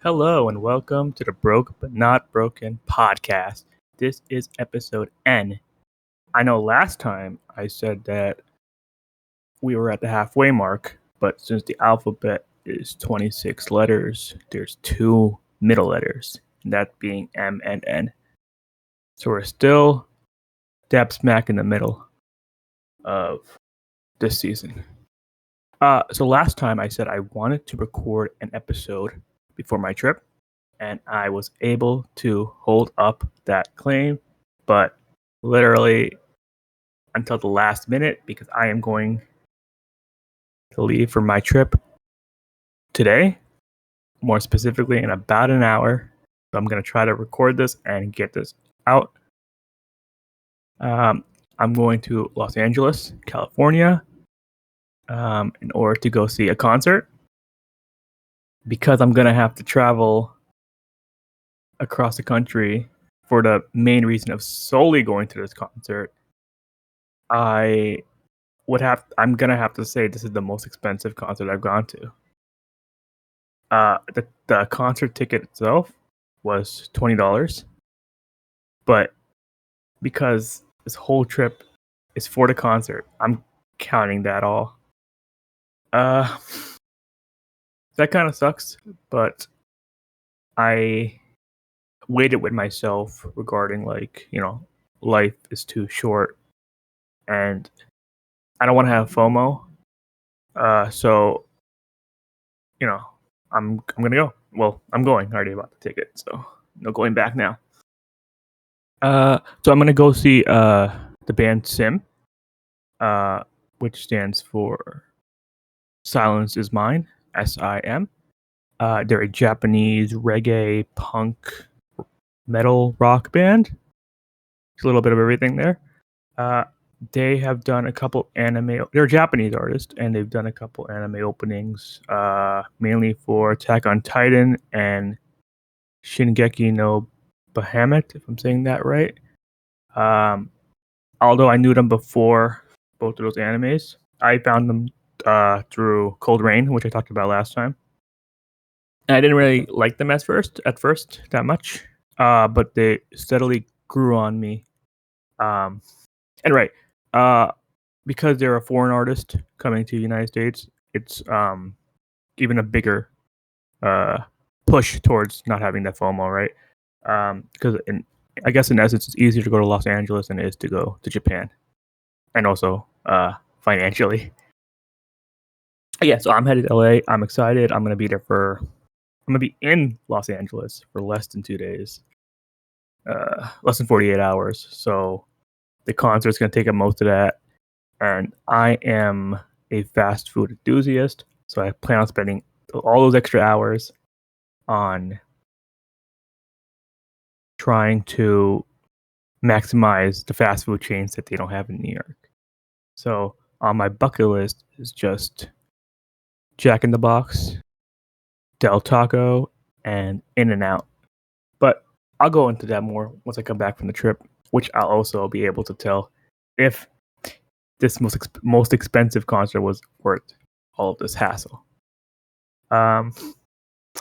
Hello and welcome to the Broke But Not Broken podcast. This is episode N. I know last time I said that we were at the halfway mark, but since the alphabet is 26 letters, there's two middle letters, that being M and N. So we're still dab smack in the middle of this season. So last time I said I wanted to record an episode before my trip, and I was able to hold up that claim, but literally until the last minute, because I am going to leave for my trip today, more specifically in about an hour. So I'm going to try to record this and get this out. I'm going to Los Angeles, California, in order to go see a concert, because I'm going to have to travel across the country for the main reason of solely going to this concert. I'm gonna have to say this is the most expensive concert I've gone to. The concert ticket itself was $20, but because this whole trip is for the concert, I'm counting that all. That kind of sucks, but I waited with myself regarding life is too short, and I don't want to have FOMO. So I'm gonna go. Well, I'm going. I already bought the ticket, so no going back now. So I'm gonna go see the band Sim, which stands for Silence Is Mine, SIM. They're a Japanese reggae punk metal rock band. There's a little bit of everything there. They have done a couple anime. They're a Japanese artist, and they've done a couple anime openings, mainly for Attack on Titan and Shingeki no Bahamut, if I'm saying that right. Although I knew them before both of those animes, I found them through Cold Rain, which I talked about last time. And I didn't really like them at first that much, but they steadily grew on me. And right, because they're a foreign artist coming to the United States, it's even a bigger push towards not having that FOMO, right? Because I guess in essence, it's easier to go to Los Angeles than it is to go to Japan, and also financially. Yeah, so I'm headed to LA. I'm excited. I'm gonna be in Los Angeles for less than 2 days, less than 48 hours. So the concert's gonna take up most of that, and I am a fast food enthusiast, so I plan on spending all those extra hours on trying to maximize the fast food chains that they don't have in New York. So on my bucket list is just Jack in the Box, Del Taco, and In-N-Out. But I'll go into that more once I come back from the trip, which I'll also be able to tell if this most expensive concert was worth all of this hassle. I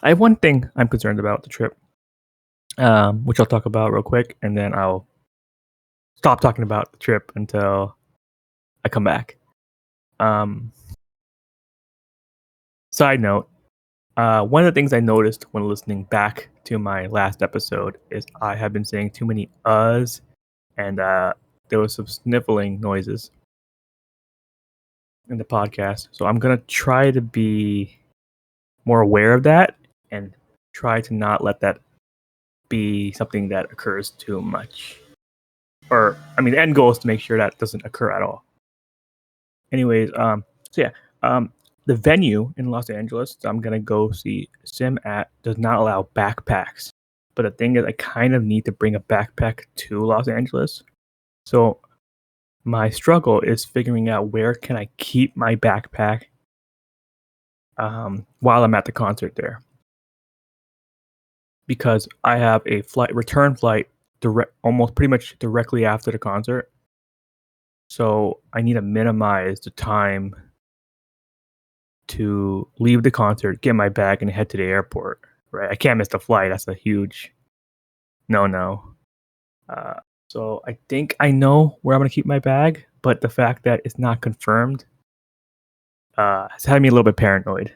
have one thing I'm concerned about the trip, which I'll talk about real quick, and then I'll stop talking about the trip until I come back. Side note, one of the things I noticed when listening back to my last episode is I have been saying too many uhs, and there was some sniffling noises in the podcast. So I'm going to try to be more aware of that and try to not let that be something that occurs too much. The end goal is to make sure that doesn't occur at all. Anyways, the venue in Los Angeles I'm going to go see Sim at does not allow backpacks. But the thing is, I kind of need to bring a backpack to Los Angeles. So my struggle is figuring out where can I keep my backpack while I'm at the concert there. Because I have a return flight almost pretty much directly after the concert. So I need to minimize the time to leave the concert, get my bag, and head to the airport, right? I can't miss the flight. That's a huge no. So I think I know where I'm gonna keep my bag, but the fact that it's not confirmed has had me a little bit paranoid.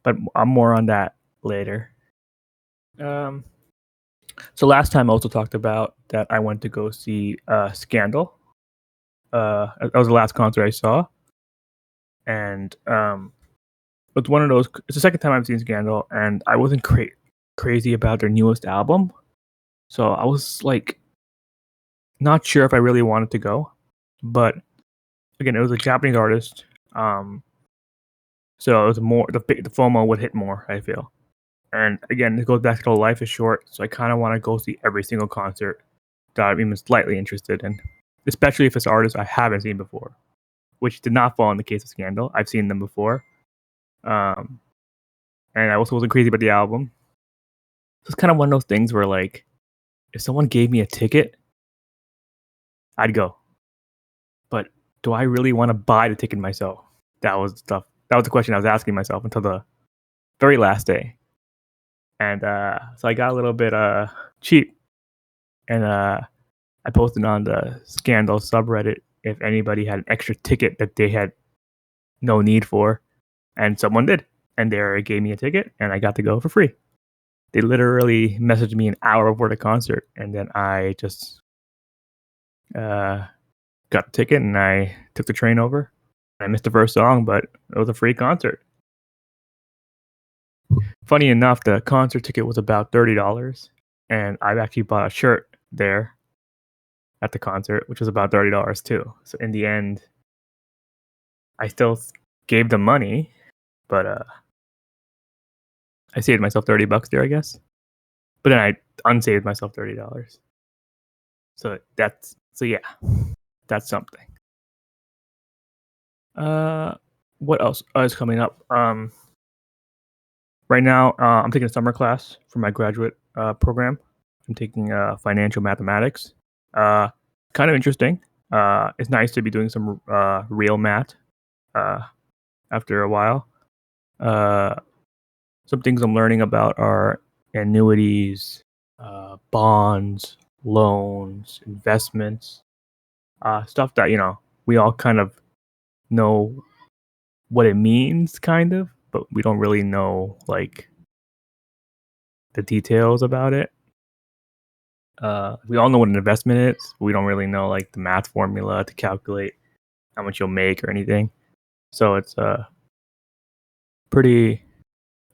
But I'm more on that later. Um, so last time I also talked about that I went to go see Scandal. That was the last concert I saw, and it's one of those. It's the second time I've seen Scandal, and I wasn't crazy about their newest album, so I was like not sure if I really wanted to go. But again, it was a Japanese artist, so it was more the FOMO would hit more. I feel, and again, it goes back to the life is short, so I kind of want to go see every single concert that I'm even slightly interested in, especially if it's artists I haven't seen before, which did not fall in the case of Scandal. I've seen them before, and I also wasn't crazy about the album. It's kind of one of those things where, like, if someone gave me a ticket, I'd go. But do I really want to buy the ticket myself? That was the question I was asking myself until the very last day. And so I got a little bit cheap, and I posted on the Scandal subreddit if anybody had an extra ticket that they had no need for, and someone did, and they gave me a ticket, and I got to go for free. They literally messaged me an hour before the concert, and then I just got the ticket and I took the train over. I missed the first song, but it was a free concert. Funny enough, the concert ticket was about $30, and I actually bought a shirt there at the concert, which was about $30 too. So in the end, I still gave them money, but I saved myself $30 there, I guess. But then I unsaved myself $30. So yeah, that's something. What else is coming up? Right now, I'm taking a summer class for my graduate program. I'm taking financial mathematics. Kind of interesting. It's nice to be doing some real math after a while. Some things I'm learning about are annuities, bonds, loans, investments, stuff that we all kind of know what it means, kind of, but we don't really know like the details about it. We all know what an investment is. But we don't really know like the math formula to calculate how much you'll make or anything. So it's pretty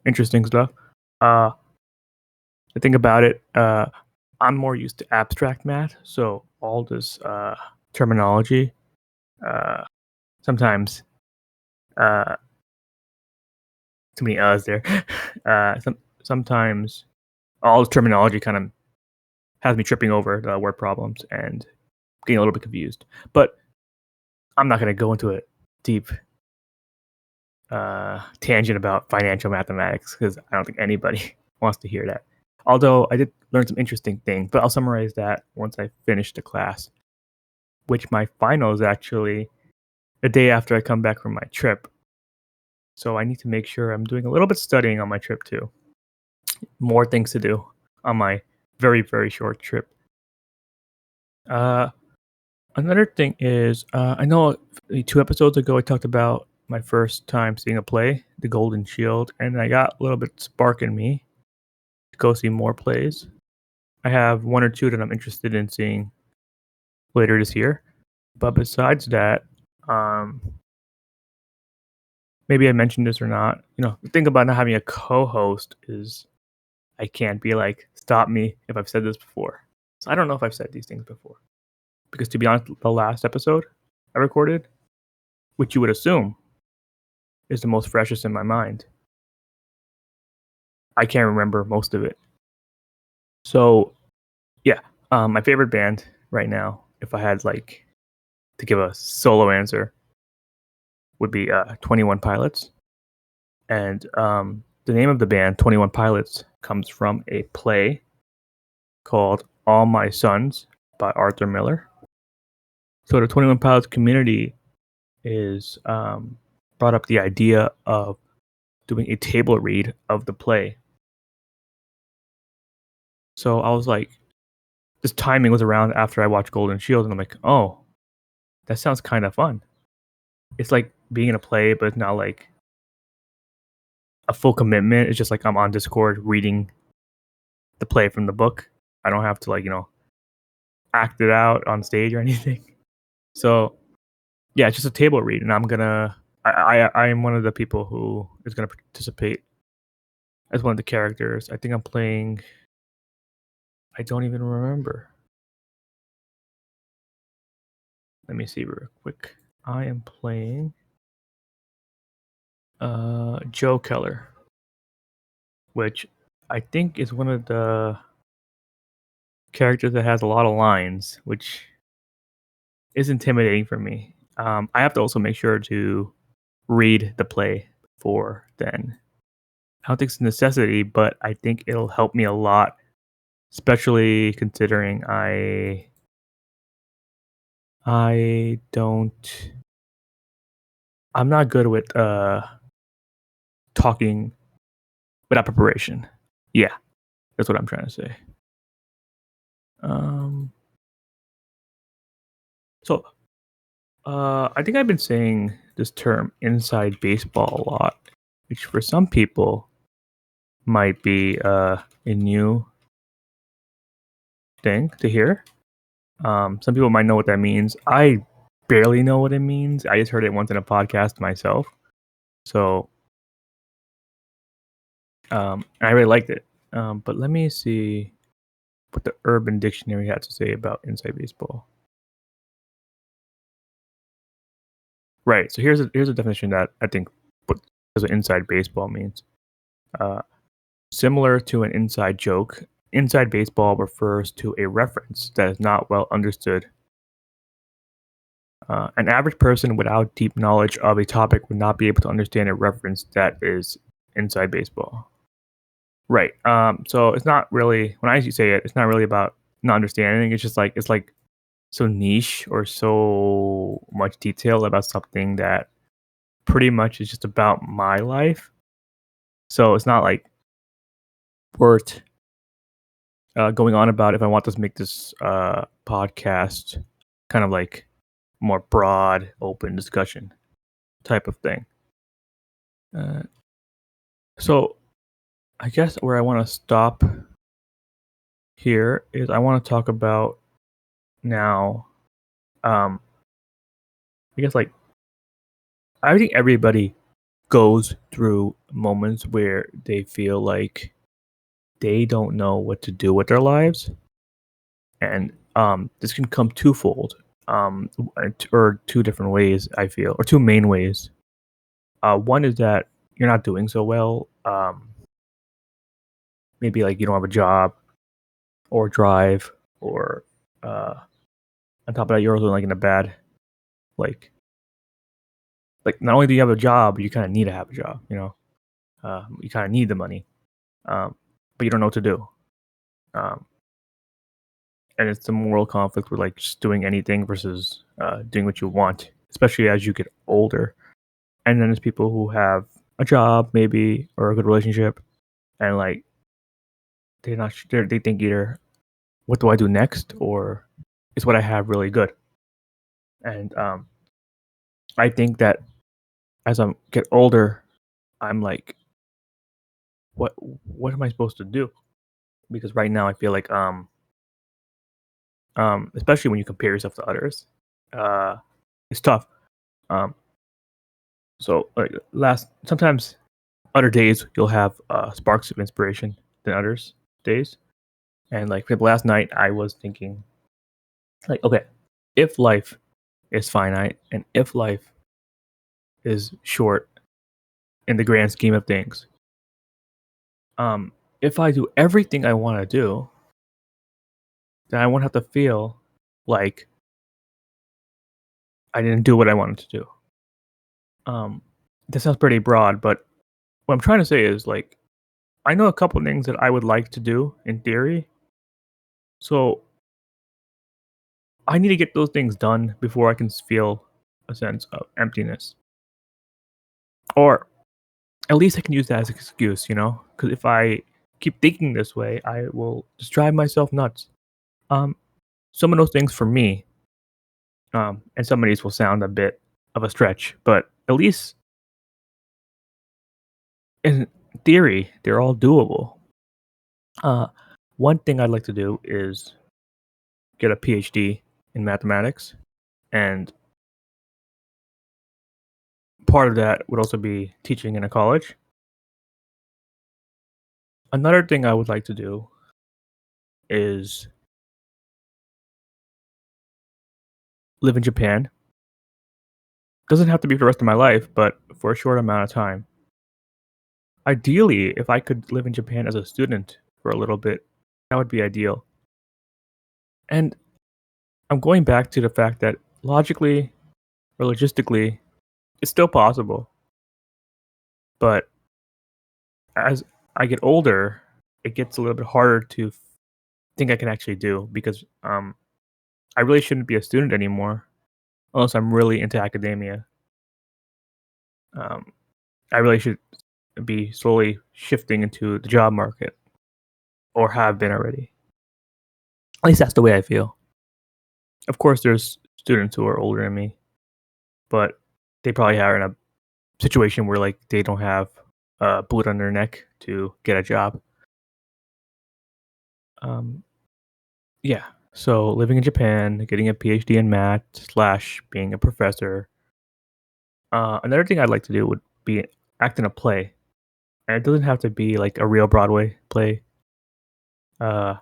interesting stuff. The thing about it, I'm more used to abstract math, so all this terminology, sometimes too many uhs there. Sometimes all the terminology kind of has me tripping over the word problems and getting a little bit confused. But I'm not going to go into a deep tangent about financial mathematics because I don't think anybody wants to hear that. Although I did learn some interesting things, but I'll summarize that once I finish the class, which my final is actually the day after I come back from my trip. So I need to make sure I'm doing a little bit studying on my trip too. More things to do on my very, very short trip. Another thing is, I know 2 episodes ago I talked about my first time seeing a play, The Golden Shield, and I got a little bit spark in me to go see more plays. I have 1 or 2 that I'm interested in seeing later this year. But besides that, maybe I mentioned this or not. The thing about not having a co-host is I can't be like, stop me if I've said this before. So I don't know if I've said these things before. Because to be honest, the last episode I recorded, which you would assume is the most freshest in my mind, I can't remember most of it. So, yeah, my favorite band right now, if I had like to give a solo answer, would be 21 Pilots. And the name of the band, 21 Pilots, comes from a play called All My Sons by Arthur Miller. So the 21 Pilots community is brought up the idea of doing a table read of the play. So I was like, this timing was around after I watched Golden Shield, and I'm like, oh, that sounds kind of fun. It's like being in a play, but it's not like a full commitment. It's just like I'm on Discord reading the play from the book. I don't have to like, act it out on stage or anything. So yeah, it's just a table read, and I am one of the people who is gonna participate as one of the characters. I think I'm playing. I don't even remember. Let me see real quick. I am playing Joe Keller, which I think is one of the characters that has a lot of lines, which is intimidating for me. I have to also make sure to read the play before then. I don't think it's a necessity, but I think it'll help me a lot, especially considering I don't I'm not good with talking without preparation. Yeah, that's what I'm trying to say. Um so I think I've been saying this term inside baseball a lot, which for some people might be a new thing to hear. Some people might know what that means. I barely know what it means. I just heard it once in a podcast myself. So I really liked it. But let me see what the Urban Dictionary had to say about inside baseball. Right. So here's a definition that I think what inside baseball means. Uh, Similar to an inside joke, inside baseball refers to a reference that is not well understood. An average person without deep knowledge of a topic would not be able to understand a reference that is inside baseball. Right. So it's not really when I usually say it, it's not really about not understanding. It's like so niche or so much detail about something that pretty much is just about my life. So it's not like worth going on about if I want to make this podcast kind of like more broad, open discussion type of thing. Uh, so I guess where I want to stop here is I want to talk about now. I guess like I think everybody goes through moments where they feel like they don't know what to do with their lives, and this can come twofold, or two different ways. I feel, or two main ways. One is that you're not doing so well. Maybe like you don't have a job or drive, or uh, on top of that, you're also like in a bad like not only do you have a job, you kind of need to have a job. You kind of need the money, but you don't know what to do. Um, and it's the moral conflict with like just doing anything versus doing what you want, especially as you get older. And then there's people who have a job maybe or a good relationship, and like they think either what do I do next or is what I have really good. And I think that as I get older, I'm like, what am I supposed to do? Because right now I feel like especially when you compare yourself to others, uh, it's tough. Um, so like sometimes other days you'll have sparks of inspiration than others days. And like for the last night, I was thinking, like, okay, if life is finite and if life is short in the grand scheme of things, if I do everything I want to do, then I won't have to feel like I didn't do what I wanted to do. Um, that sounds pretty broad, but what I'm trying to say is like I know a couple things that I would like to do in theory. So I need to get those things done before I can feel a sense of emptiness. Or at least I can use that as an excuse, because if I keep thinking this way, I will just drive myself nuts. Um, some of those things for me, and some of these will sound a bit of a stretch, but at least in theory, they're all doable. Uh, one thing I'd like to do is get a PhD in mathematics, and part of that would also be teaching in a college. Another thing I would like to do is live in Japan. Doesn't have to be for the rest of my life, but for a short amount of time. Ideally, if I could live in Japan as a student for a little bit, that would be ideal. And I'm going back to the fact that logically or logistically, it's still possible. But as I get older, it gets a little bit harder to think I can actually do because I really shouldn't be a student anymore unless I'm really into academia. Um, I really should be slowly shifting into the job market or have been already. At least that's the way I feel. Of course, there's students who are older than me, but they probably are in a situation where like they don't have a boot on their neck to get a job. Um, yeah. So living in Japan, getting a PhD in math slash being a professor. Another thing I'd like to do would be act in a play, and it doesn't have to be like a real Broadway play. Uh,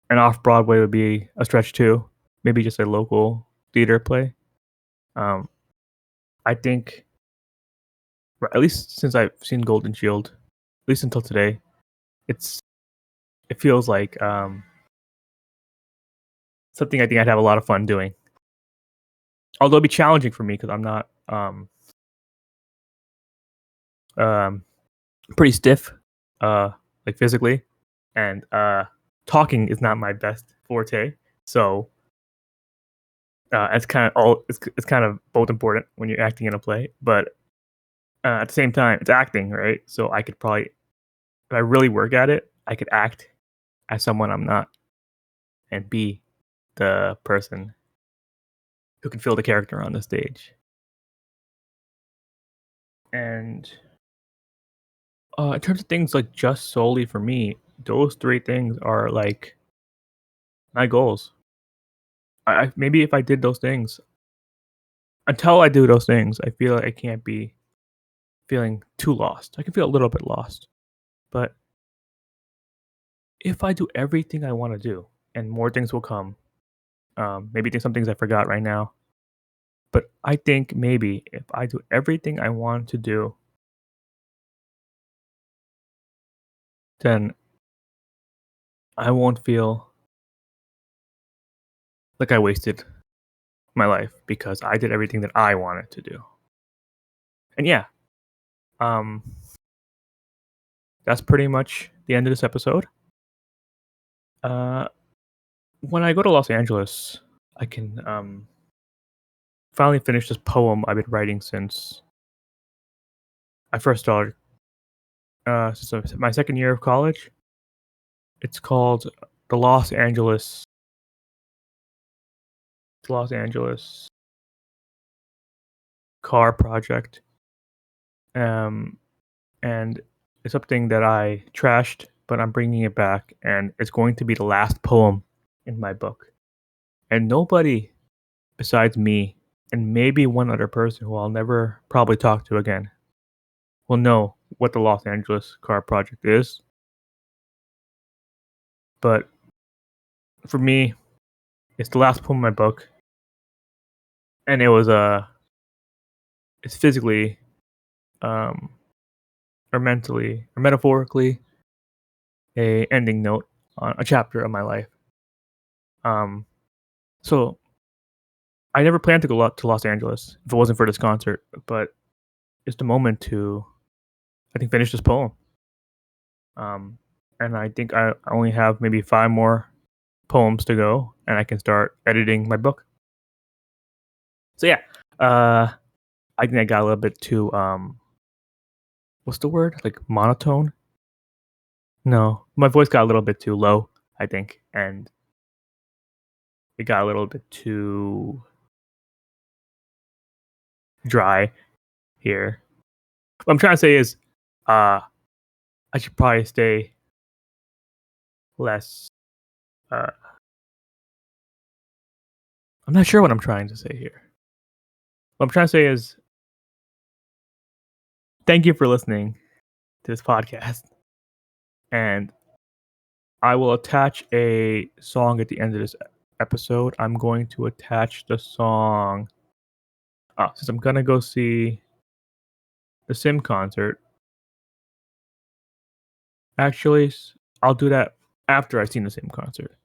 an off Broadway would be a stretch too. Maybe just a local theater play. Um, I think, at least since I've seen Golden Shield, at least until today, it's it feels like something I think I'd have a lot of fun doing. Although it'd be challenging for me because I'm not um, pretty stiff, uh, like physically, and talking is not my best forte. So it's kind of both important when you're acting in a play, but at the same time, it's acting, right? So I could probably, if I really work at it, I could act as someone I'm not and be the person who can feel the character on the stage. And in terms of things like just solely for me, those three things are like my goals. I maybe if I did those things, until I do those things, I feel like I can't be feeling too lost. I can feel a little bit lost, but if I do everything I want to do, and more things will come. Maybe there's some things I forgot right now, but I think maybe if I do everything I want to do, then I won't feel like I wasted my life because I did everything that I wanted to do. And yeah, um, that's pretty much the end of this episode. Uh, when I go to Los Angeles, I can finally finish this poem I've been writing since I first started. Since my second year of college. It's called the Los Angeles Car Project. Um, and it's something that I trashed, but I'm bringing it back, and it's going to be the last poem in my book. And nobody besides me and maybe one other person who I'll never probably talk to again will know what the Los Angeles Car Project is. But for me, it's the last poem in my book, and it's physically, um, or mentally, or metaphorically, a ending note on a chapter of my life. Um, so I never planned to go to Los Angeles if it wasn't for this concert, but it's the moment to, I think, finish this poem. And I think I only have maybe 5 more poems to go, and I can start editing my book. So yeah, I think I got a little bit too what's the word? Like monotone? No, my voice got a little bit too low, I think, and it got a little bit too dry here. What I'm trying to say is, I should probably stay less. Uh, I'm not sure what I'm trying to say here. What I'm trying to say is, thank you for listening to this podcast, and I will attach a song at the end of this episode. I'm going to attach the song. Since I'm gonna go see the Sim concert. Actually, I'll do that after I've seen the Sim concert.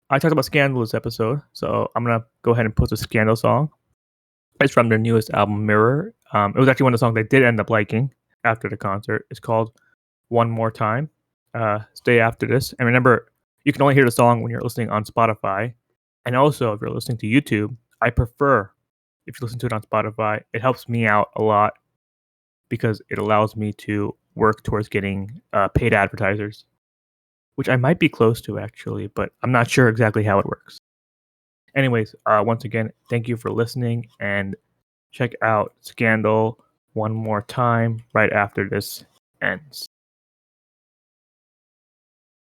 I talked about Scandal this episode, so I'm gonna go ahead and post a Scandal song. It's from their newest album, Mirror. It was actually one of the songs I did end up liking after the concert. It's called One More Time. Stay after this. And remember, you can only hear the song when you're listening on Spotify. And also, if you're listening to YouTube, I prefer if you listen to it on Spotify. It helps me out a lot because it allows me to work towards getting paid advertisers, which I might be close to actually, but I'm not sure exactly how it works. Anyways, once again, thank you for listening, and check out Scandal one more time right after this ends.